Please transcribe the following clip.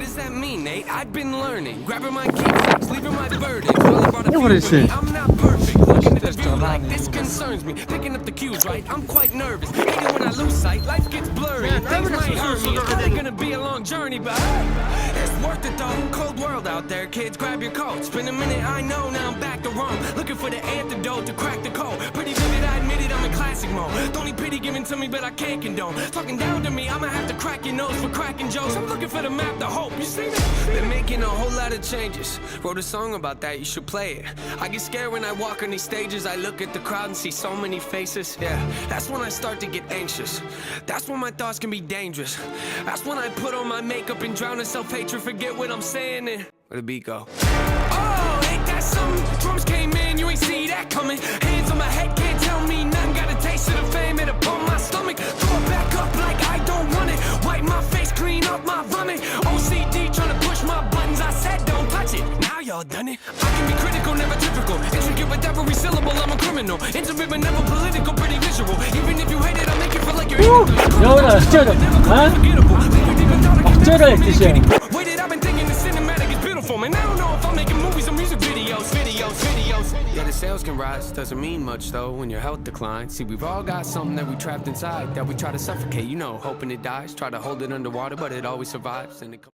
does that mean, Nate? I've been learning, grabbing my keepsakes, leaving my burdens. Well, I brought a few with me. I'm not perfect. Looking at the view like this concerns me. Picking up the cues, right? I'm quite nervous. Hating when I lose sight, life gets blurry. And things might hurt me. It's probably gonna be a long journey, but it's worth it though. Cold world out there, kids. Grab your coats. Been a minute, I know. Now I'm back to Rome, looking for the antidote to crack the code. Pretty vivid, I admit it. I'm in classic mode. Don't need pity given to me, but I can't condone. Talking down to me, I'ma have to crack your nose for cracking jokes. I'm looking for the map, the hope. You see that? Been making a whole lot of changes. Wrote a song about that. You should play it. I get scared when I walk on these stages. I look at the crowd and see so many faces. Yeah, that's when I start to get anxious. That's when my thoughts can be dangerous. That's when I put on my makeup and drown in self-hatred. Forget what I'm saying and where the beat go? Oh, ain't that something? Drums came in, you ain't see that coming. Hands on my head, can't tell me nothing. Got a taste of the fame, it upon my stomach. Throw it back up like I don't want it. Wipe my face, clean up my vomit. OCD trying to push my buttons. I said don't touch it. Now y'all done it. I can be critical, never typical. Intricate with every syllable, I'm a criminal. Intimate but never political, pretty visual. Even if you hate it, I'll make it feel like you're 여우나 진짜 어쩌래 뜻이야. Waited, I've been thinking the cinematic is beautiful, man. I don't know if I'm making movies or music videos. Yeah, the sales can rise, doesn't mean much though when your health declines. See, we've all got something that we trapped inside that we try to suffocate, you know, hoping it dies. Try to hold it underwater, but it always survives. And it